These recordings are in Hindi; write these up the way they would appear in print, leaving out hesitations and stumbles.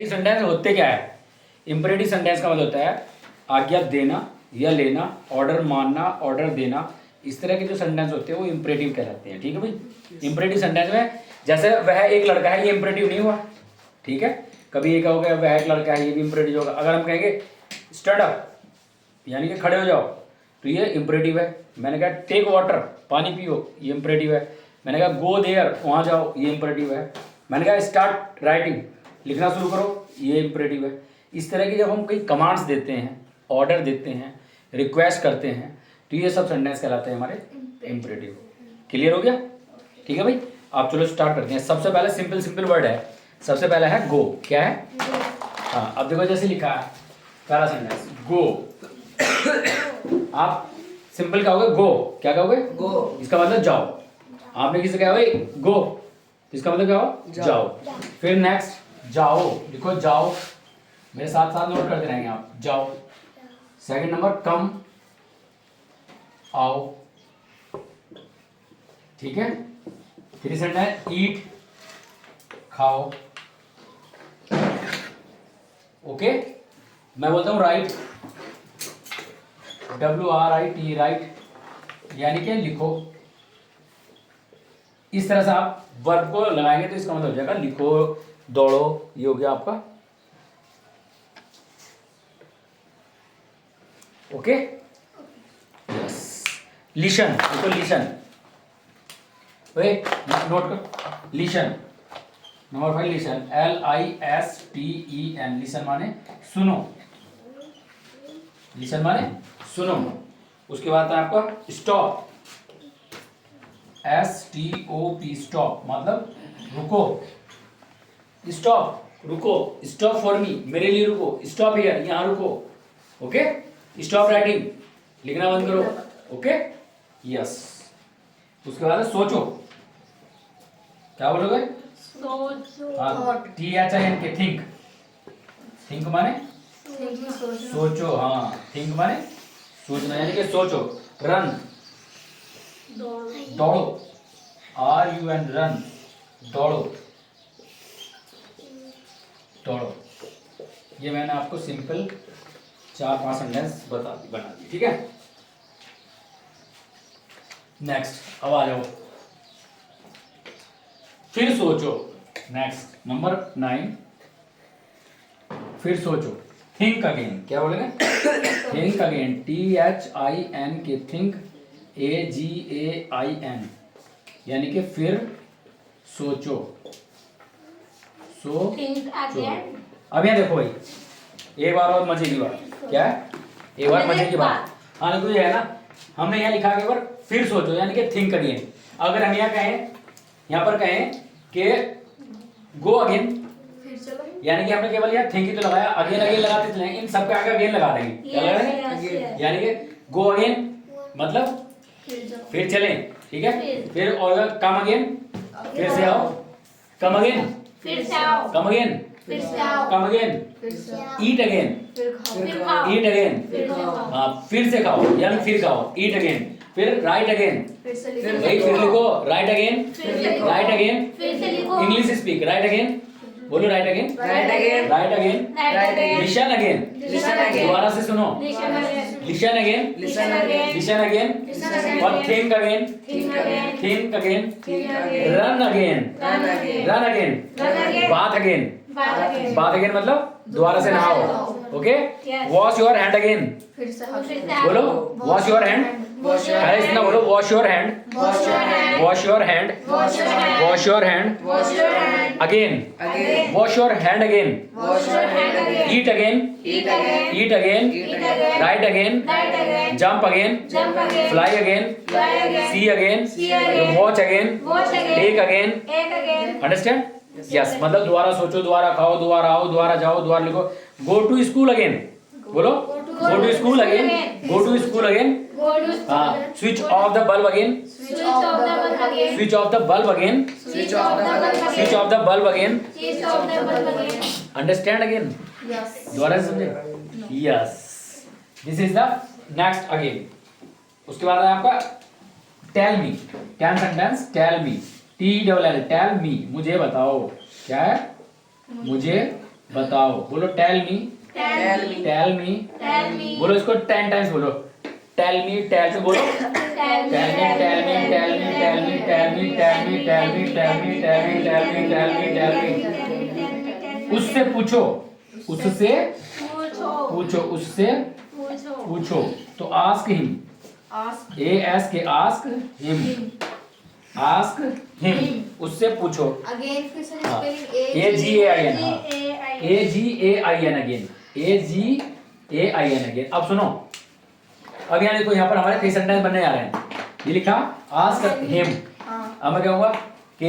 सेंटेंस होते क्या है? इंपरेटिव सेंटेंस का मतलब होता है आज्ञा देना या लेना, ऑर्डर मानना, ऑर्डर देना। इस तरह के जो सेंटेंस होते हैं वो इंपरेटिव कहलाते हैं। ठीक है भाई, इंपरेटिव सेंटेंस में जैसे वह एक लड़का है, ये इंपरेटिव नहीं हुआ। ठीक है, कभी ये कहोगे वह एक लड़का है, ये भी इंपरेटिव होगा। अगर हम कहेंगे स्टैंड अप यानी कि खड़े हो जाओ, तो ये इंपरेटिव है। मैंने कहा टेक वाटर, पानी पियो, ये इंपरेटिव है। मैंने कहा गो देयर, वहाँ जाओ, ये इंपरेटिव है। मैंने कहा स्टार्ट राइटिंग, लिखना शुरू करो, ये इंपरेटिव है। इस तरह की जब हम कई कमांड्स देते हैं, ऑर्डर देते हैं, रिक्वेस्ट करते हैं, तो ये सब सेंटेंस कहलाते हैं हमारे इंपरेटिव। क्लियर हो गया? ठीक है भाई, आप चलो स्टार्ट करते हैं। सबसे पहले सिंपल सिंपल वर्ड है। सबसे पहला है गो। क्या है? हाँ, अब देखो जैसे लिखा है पहला सेंटेंस गो। आप सिंपल कहोगे गो, क्या कहोगे? गो। इसका मतलब जाओ। आपने किसी कहा भाई गो, इसका मतलब क्या हो? जाओ। फिर नेक्स्ट जाओ, लिखो जाओ, मेरे साथ साथ नोट करते रहेंगे आप। जाओ। सेकंड नंबर कम, आओ। ठीक है। फिर सेंटेंस ईट, खाओ। ओके, मैं बोलता हूँ राइट, WRIT, राइट यानी कि लिखो। इस तरह से आप वर्ब को लगाएंगे तो इसका मतलब हो जाएगा लिखो, दौड़ो। ये हो गया आपका। Okay, yes. लिशन, देखो लिशन, नोट कर, listen. Number 5 listen, LISTEN, listen माने सुनो। लिसन माने सुनो। उसके बाद है आपका स्टॉप, STOP, स्टॉप मतलब रुको। स्टॉप, रुको। स्टॉप फॉर मी, मेरे लिए रुको। स्टॉप हियर, यहाँ रुको। ओके। स्टॉप राइटिंग, लिखना बंद करो। Okay, yes. उसके बाद है सोचो। क्या बोलोगे? हाँ, THINK, थिंक। थिंक माने सोचो। हाँ, थिंक माने सोचना यानी कि सोचो। रन, दौड़ो, RUN, रन, दौड़ो, दौड़ो। ये मैंने आपको सिंपल 4-5 सेंटेंस बना दी। ठीक है। नेक्स्ट, अब आ जाओ, फिर सोचो। नेक्स्ट नंबर 9, फिर सोचो। थिंक अगेन, क्या बोलेंगे? Think again, THINK, think, AGAIN यानी कि फिर सोचो। अब यहाँ देखो भाई, एक बार और मजे की बात। क्या है? एक बार मजे की बात। हाँ देखो ये है ना, हमने यहाँ लिखा है फिर सोचो यानी कि थिंक अगेन। अगर हम यहाँ कहें, यहाँ पर कहें कि गो अगेन, यानी कि हमने केवल यहाँ थिंक ही तो लगाया, अगेन अगेन लगाते चलेंगे, इन सब पे आगे अगेन लगा देंगे। क्या लगा देंगे? यानी कि गो अगेन मतलब फिर चलें। ठीक है। फिर और कम अगेन, फिर से आओ। कम अगेन, फिर से आओ। कम अगेन, फिर से आओ। कम अगेन, ईट अगेन, फिर खाओ। ईट अगेन। फिर से खाओ। हाँ, फिर से खाओ यानी फिर खाओ। ईट अगेन, फिर राइट अगेन, फिर भाई फिर लिखो। राइट अगेन, फिर से लिखो। राइट अगेन, फिर से लिखो। English speak. राइट अगेन, बोलो right again, right again. Right again, right again. Listen again, listen again. दोबारा से सुनो। Listen again. Listen again, listen again. Listen again, listen again. और think again, think again. Think again, think again. Run again, run again. Run again, run again. Bath again, बात अगेन। बाथ अगेन मतलब दोबारा से नहाओ। Okay, Yes. Wash your hand again, फिर से बोलो wash your hand. Wash your पहले इतना बोलो wash your hand, Wash your hand. Wash your hand, Wash your hand. Wash your hand Wash your hand. Again, Again. Wash your hand again, Wash your hand again. Eat again, Eat again. Eat again, Eat again. Write again, Right again. Jump again, Jump again. Fly again, Fly again. See again, See again. Watch again, Watch again. Take again. Take again. Understand? Yes, मतलब दोबारा सोचो, दोबारा खाओ, दोबारा आओ, दोबारा जाओ, दोबारा लिखो। गो टू स्कूल अगेन, बोलो go to school again, go to school again. Go to हाँ, school. Switch off the bulb again, Switch off the bulb again. Switch off the bulb again, Switch off the bulb again. Switch off the bulb again. Switch off the bulb again. Understand again? Yes. दोबारा से समझे? Yes, this is the next again. उसके बाद है आपका tell me, can sentence tell me, TELL, tell मी, मुझे बताओ। क्या है? मुझे बताओ। बोलो tell me, Tell me. Tell me. Tell me. बोलो इसको 10 टाइम्स बोलो। टेल मी, टेल मी बोलो। Tell tell me, tell me, tell me, tell me, tell me, tell me, tell me, tell me, tell me, tell me, tell me, tell me. उससे पूछो, उससे पूछो, उससे पूछो। तो ask him, Ask AS K ask him, ask him, उससे पूछो। again फिर से हाँ। spelling AGAIN, हाँ। AGAIN again, AGAIN again. अब सुनो, अब यहाँ देखो, यहाँ पर हमारे 3 सेंटेंस बनने जा रहे हैं। ये लिखा आस्क हिम। हाँ अब मैं क्या कहूँगा कि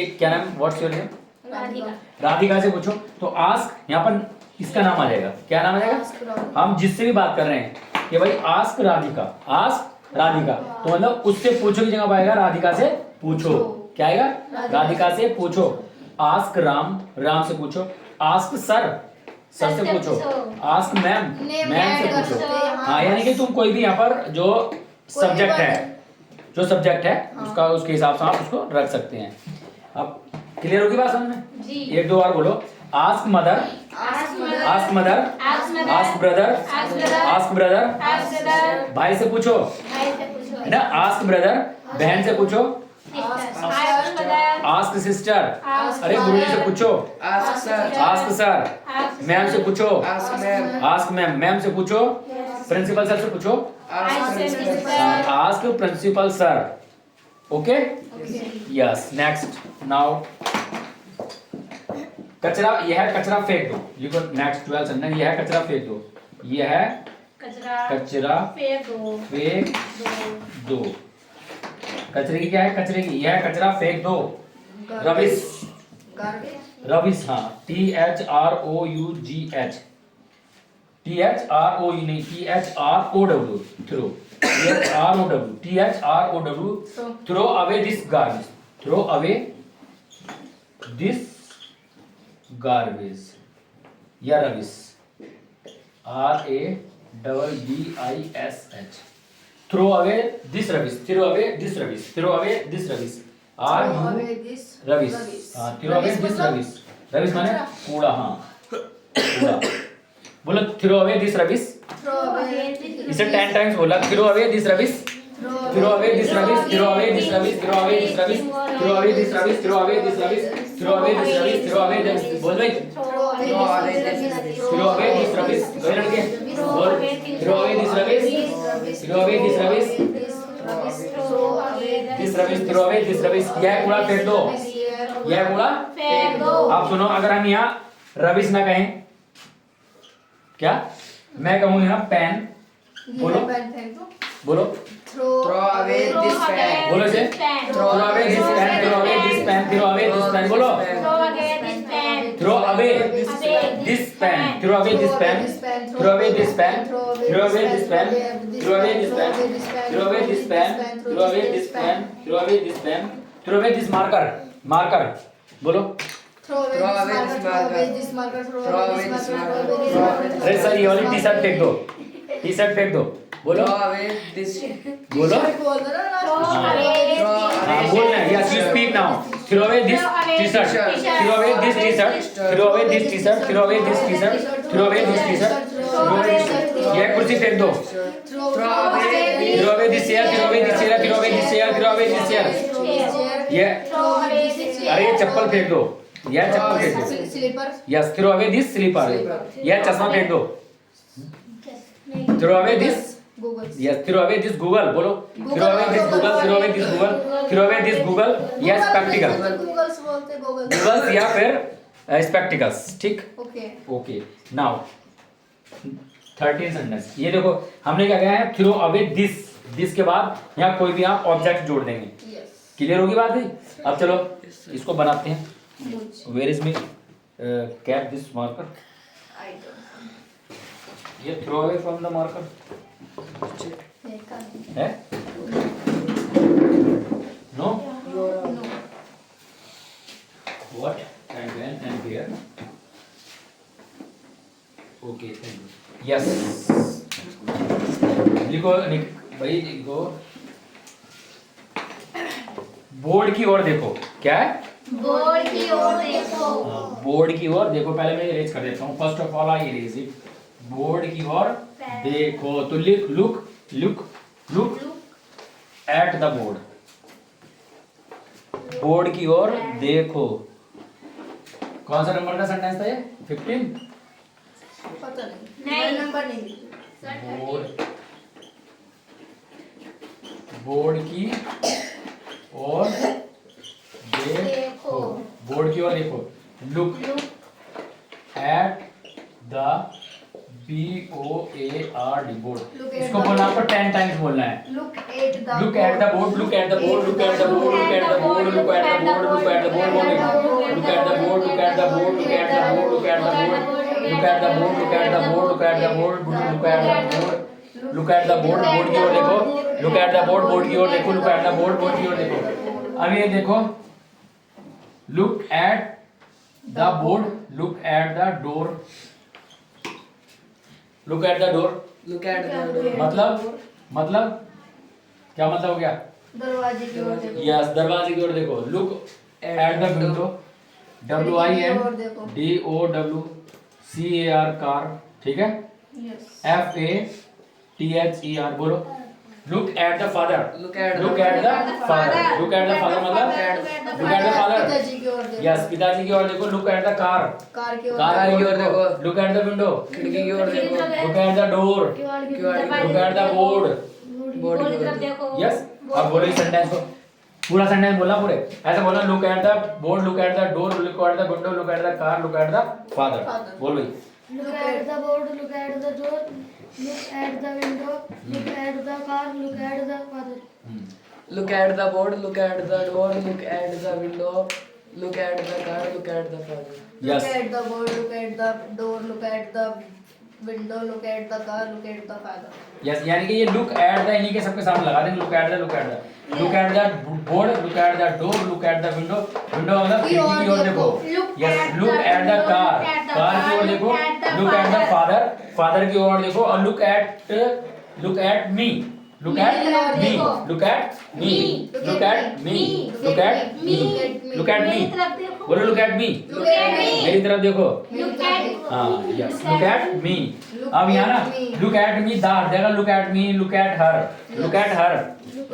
एक क्या नाम, what's your name, Radhika. Radhika से पूछो। तो आस्क यहाँ पर इसका नाम आ जाएगा। क्या नाम आ Ask जाएगा? राधिका। हम जिससे भी बात कर रहे हैं कि भाई आस्क राधिका, आस्क राधिका, तो मतलब उससे पूछो की जगह पाएगा राधिका से पूछो। क्या आएगा? राधिका से पूछो। आस्क राम, राम से पूछो। आस्क सर, सर से पूछो। Ask ma'am, Name ma'am add से कर पूछो। सकते हैं यहाँ हाँ, यानी कि तुम कोई भी यहाँ पर जो सब्जेक्ट बात- है, जो सब्जेक्ट है हाँ। उसका, उसके हिसाब से आप उसको रख सकते हैं। अब क्लियर होगी बात समझ में? जी। एक दो बार बोलो। Ask mother, Ask mother ask mother, Ask mother. Ask brother, Ask brother. Ask brother, Ask brother. भाई से पूछो, भाई से पूछो। है ना? आस्क ब्रदर, बहन से पूछो। Sister. Ask brother. Ask sister, Ask अरे गुरुजी से पूछो। Ask sir. Ask sir, Ask ma'am से पूछो। Ask ma'am. Ask ma'am, ma'am से पूछो। प्रिंसिपल सर से पूछो। Ask Ask principal. principal. Ask principal sir. Okay, yes. Next, now कचरा, यह है कचरा फेंक दो। लिखो नेक्स्ट 12 सेंटेंस, यह है कचरा फेंक दो। यह है कचरा कचरा फेंक दो। फेंक दो। कचरे की क्या है? कचरे की, यह है कचरा फेंक दो। रबिश, garbage रबिश, हाँ, THROUGH, THROU नहीं, THROW, throw, THROW, throw away this garbage, throw away this garbage, या rubbish, RABBISH, throw away this rubbish, throw away this rubbish, throw away this rubbish, throw away this rubbish, हाँ, throw away this rubbish. Rubbish माने कूड़ा, हाँ, कूड़ा। बोलो throw away this rubbish. throw away इसे 10 टाइम्स बोला। Throw away this rubbish, throw away this rubbish, throw away this rubbish, throw away this rubbish, throw away this rubbish, throw away this rubbish, throw away this rubbish, throw away this, बोल भाई, throw away Throw away this throw away this rubbish, कोई लड़के बोल, throw away this rubbish, throw away this rubbish, this rubbish, throw away this rubbish. यह कूड़ा फेंक दो, यह कूड़ा फेंक दो। अब सुनो, अगर हम यहाँ रबिश ना कहें, क्या मैं कहूँ यहाँ पेन, बोलो, बोलो, Throw away this pen. बोलो से, Throw throw away this pen, throw away this pen, throw away this pen, बोलो, away this pen. Throw away this pen, throw away this pen, throw away this pen, throw away this pen, throw away this pen, throw away this pen, throw away this pen, throw away this pen, throw away this marker, marker, बोलो। throw away this marker, throw away this marker, अरे सर, ये वाली टी शर्ट फेंक दो, टी शर्ट फेंक दो, बोलो, Throw away this. बोलो, बोल दो ना Throw last away Throw this हाँ बोलना है। Yes, you speak now. Throw away this T shirt, throw away this T shirt, throw away this T shirt, throw away this T shirt, throw away this T shirt, throw away this, ये कुर्सी फेंक दो। Throw away throw away this chair, throw away this chair, throw away this chair, throw away this chair. ये, Throw away this अरे ये चप्पल फेंक दो, यह चप्पल फेंक दो। Sleeper yes, throw away this sleeper, यह चश्मा फेंक दो। Throw away this, Google yes, throw away this Google, बोलो, throw away this Google, throw away this Google, throw away this Google, या स्पेक्टिकल, गूगल्स बोलते गूगल गूगल्स या फिर स्पेक्टिकल्स, ठीक। Okay okay, now 13 sentence. ये देखो, हमने क्या कहा है? थ्रो अवे दिस, दिस के बाद यहाँ कोई भी आप ऑब्जेक्ट जोड़ देंगे। यस क्लियर होगी बात भाई? अब चलो इसको बनाते हैं। Where is me cap this marker, I don't ये throw away from the marker है, no, what and when and where. Okay, thank you. Yes, लिखो भाई, लिखो, बोर्ड की ओर देखो। क्या है? बोर्ड की ओर देखो। बोर्ड की ओर देखो, पहले मैं इरेज कर देता हूँ। First of all I erase it. Board की ओर देखो, तो लिख look look look at the board. Board की ओर देखो। कौन सा नंबर का सेंटेंस था ये? 15। पता नहीं, नहीं। नंबर नहीं लिखा। बोर्ड की ओर देखो। बोर्ड की ओर देखो। Look at the BOARD board. Look at इसको the बोलना board. आपको 10 टाइम्स बोलना है। Look at the Look at the board, look at the board, look at the board, look at the board, look at the board, look at the board, बोलो। Look at the board, look at the board, look at the board, look at the board, look at the board, look at the board, look at the board, look at the board, look at the board, board की ओर देखो। Look at the board, board की ओर देखो। Look at the board, board की ओर देखो। अब ये देखो, look at the board, look at the door, look at the door। Look at the door. मतलब क्या मतलब हो गया? दरवाजे की ओर देखो। यस, दरवाजे की ओर देखो। Look at the window, WINDOWCAR car, ठीक है? Yes. FATHER बोलो। Look at the father, Look at look at the father, look at the father मतलब लुक एट द फादर। पिताजी की ओर देखो। यस, पिताजी की ओर देखो। Look at the car, car की ओर कार की ओर देखो। देखो। लुक एट द विंडो, खिड़की की ओर देखो। Look at the door, look at the board. Board की ओर देखो। यस, अब बोलो इस सेंटेंस को, पूरा सेंटेंस बोलना पूरे। ऐसे बोलना, look at the board, look at the door, look at the window, look at the car, look at the father. बोल भाई। Look at the board, look at the door, look at the window, look at the car, look at the father. Look at the board, look at the door, look at the window, look at the car, look at the father. Look yes, at the board, look at the door, look at the window, look at the car, look at the father. Yes, यानी कि ये लुक एट द इन्हीं के सबके सामने लगा देंगे। Look at the, look at the, look at the board, look at the door, look at the window, window मतलब खिड़की की ओर देखो। Yes, look at the car, car की ओर देखो। Look at the father, father की ओर देखो। और look at me, look at me, look at me, look at me, look at me, look at me. बोलो look at me, Look at me. मेरी तरफ देखो। Look at हाँ, यस, लुक एट मी। अब यहाँ ना लुक एट मी दा देगा, look at me, look at her, look at her.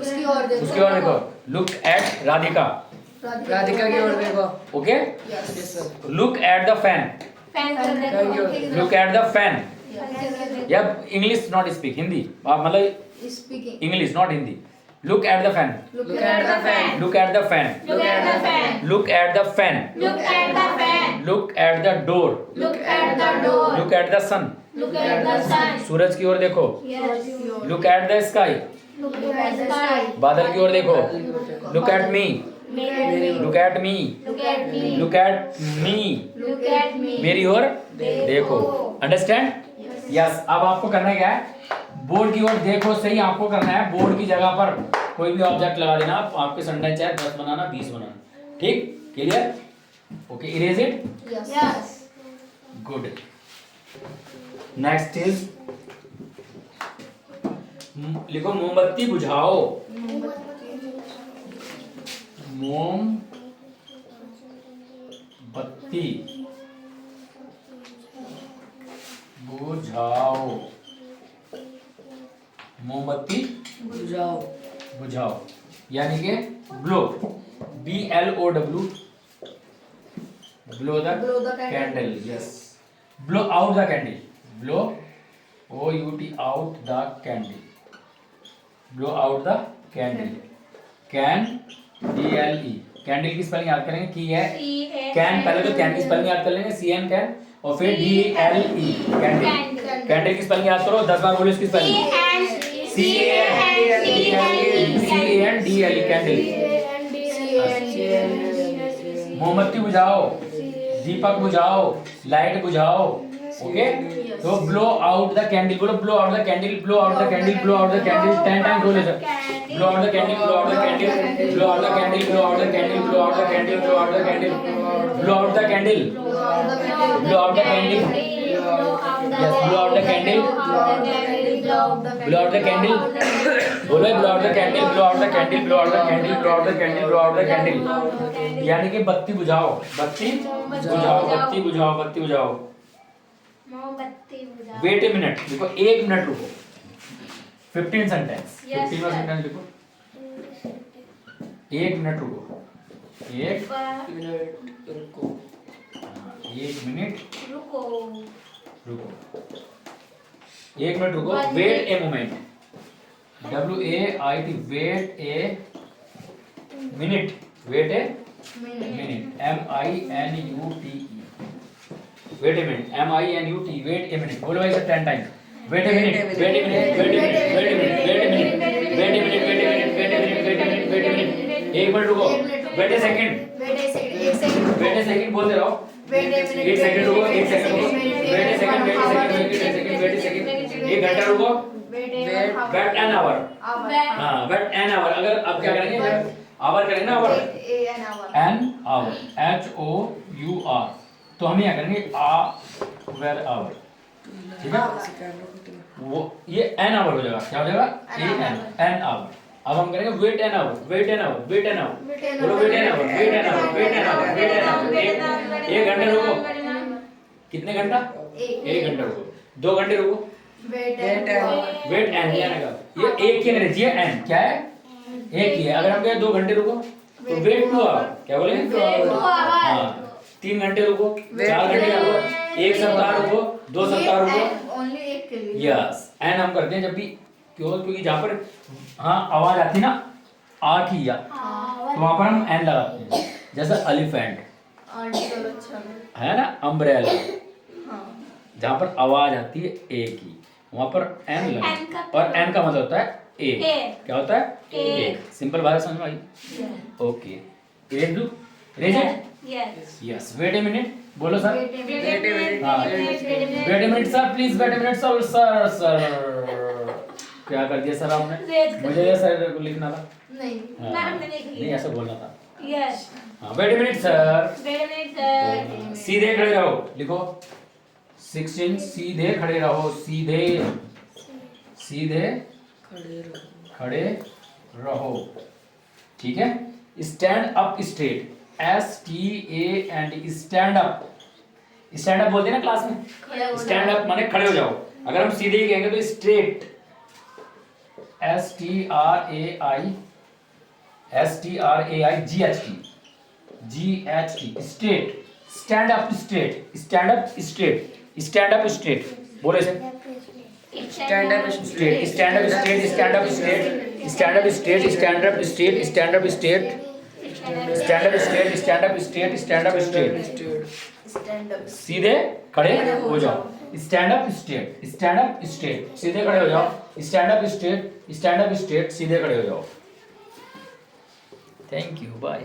उसकी ओर देखो। उसकी ओर देखो। लुक एट राधिका, राधिका की ओर देखो। Okay? Yes. Yes sir. Look at the fan, fan Thank you. Look at the fan. Yes. या इंग्लिश नॉट स्पीक, हिंदी मतलब Speaking. English not Hindi. Look at the fan, Look Look at the fan. Look at the fan, Look at the fan. Look at the fan, Look at the fan. Look at the door, Look at the door. Look at the sun, Look at the sun. सूरज की ओर देखो। Yes. Look at the sky, Look at the sky. बादल की ओर देखो। Look at me, Mirror. Look at me, Look at me. Look at me, Look at me. मेरी ओर देखो। अंडरस्टैंड? यस, अब आपको करना क्या है? बोर्ड की ओर देखो सही आपको करना है। बोर्ड की जगह पर कोई भी ऑब्जेक्ट लगा देना। आपके सेंटेंस चाहे 10 बनाना, 20 बनाना। ठीक? Clear? Okay, erase it. Yes. Yes. Good. Next is लिखो मोमबत्ती बुझाओ। मोमबत्ती बुझाओ, मोमबत्ती बुझाओ। बुझाओ यानी कि blow, BLOW, blow the Blow the candle. candle. Yes, blow out the candle, blow OUT out the candle, blow out the candle, can DLE, candle की स्पेलिंग याद करेंगे। की है कैन, पहले तो कैन की स्पेलिंग याद कर लेंगे, CN कैन, और फिर DLE कैंडल। कैंडल की स्पेलिंग याद करो, 10 बार बोलो इसकी स्पेलिंग। CAN DLE candle. मोमबत्ती बुझाओ, दीपक बुझाओ, लाइट बुझाओ। ओके, तो ब्लो आउट द कैंडल बोलो। Blow out the candle, blow out the candle, blow out the candle 10 times बोलो sir. Blow out the candle, blow out the candle, blow out the candle, blow out the candle, blow out the candle, blow out the candle, blow out the candle, blow out the candle. Yes, blow out the candle, blow out the blow out the candle बोलो blow out the candle blow out the candle blow out the candle blow out the candle blow out the candle यानी कि बत्ती बुझाओ बत्ती बुझाओ बत्ती बुझाओ बत्ती बुझाओ मोमबत्ती बुझाओ। वेट ए मिनट देखो 1 मिनट रुको 15 सेंटेंस Yes, 15वां sir. सेंटेंस लिखो 1 मिनट रुको 1 मिनट रुको 1 मिनट रुको। रुको 1 मिनट रुको One wait minute. A moment WAIT wait a minute wait a minute MINUTE wait a minute MINUT wait a minute बोलो भाई सब 10 time wait a minute wait a minute wait a minute wait a minute wait a minute wait a minute wait a minute wait a minute wait a minute wait a minute 1 minute रुको wait a second wait a second 1 second wait a second बोलते रहो वेट ए मिनट 1 सेकंड रुको 1 सेकंड रुको wait a second wait a second wait a second 1 घंटा रुको वेट वेट एन आवर हाँ वेट एन आवर अगर अब क्या करेंगे आवर करेंगे ना hour an hour an hour HOUR तो हम क्या करेंगे आवर आवर ठीक है वो ये एन आवर हो जाएगा क्या हो जाएगा एन आवर अब हम करेंगे wait an hour wait an hour wait an our बोलो wait an hour wait an hour wait an hour wait an our 1 घंटे रुको कितने घंटा 1 घंटा रुको 2 घंटे रुको वेट वेट एन ये आएगा ये एक की अंग्रेजी है एन क्या है एक ही है अगर हम कहें 2 घंटे रुको तो वेट 2 आवर क्या बोले हाँ 3 घंटे रुको 4 घंटे रुको 1 सप्ताह रुको 2 सप्ताह रुको ओनली एक के लिए यस एन हम करते हैं जब भी क्योंकि जहाँ पर हाँ आवाज आती है ना आ की या तो वहाँ पर हम एन लगाते हैं जैसे एलिफेंट आर्टिकल अच्छा है ना अम्ब्रेला हाँ जहाँ पर आवाज आती है ए की वहाँ पर एन N लगा का और एन का मतलब होता है ए A. क्या होता है A. सिंपल बात समझ में आई okay red blue raised yes yes wait a minute बोलो सर वेट ए मिनट हाँ wait a minute sir please wait a minute sir sir sir क्या कर दिया सर आपने Raise कर मुझे ये सर को लिखना था नहीं हाँ, ना, हमने देख लिया। नहीं ऐसा बोलना था यस हाँ wait a minute sir wait a minute sir. सीधे खड़े रहो लिखो 16 सीधे खड़े रहो सीधे सीधे खड़े रहो ठीक है stand up straight STAND stand up stand up बोलते हैं ना क्लास में स्टैंड अप माने खड़े हो जाओ अगर हम सीधे ही कहेंगे तो straight STRAIGHT straight stand up straight stand up straight stand up straight बोले से stand up straight stand up straight stand up straight stand up straight stand up straight stand up straight stand up straight stand up straight stand up straight stand up सीधे खड़े हो जाओ स्टैंड अप स्ट्रेट सीधे खड़े हो जाओ स्टैंड अप स्ट्रेट सीधे खड़े हो जाओ थैंक यू बाय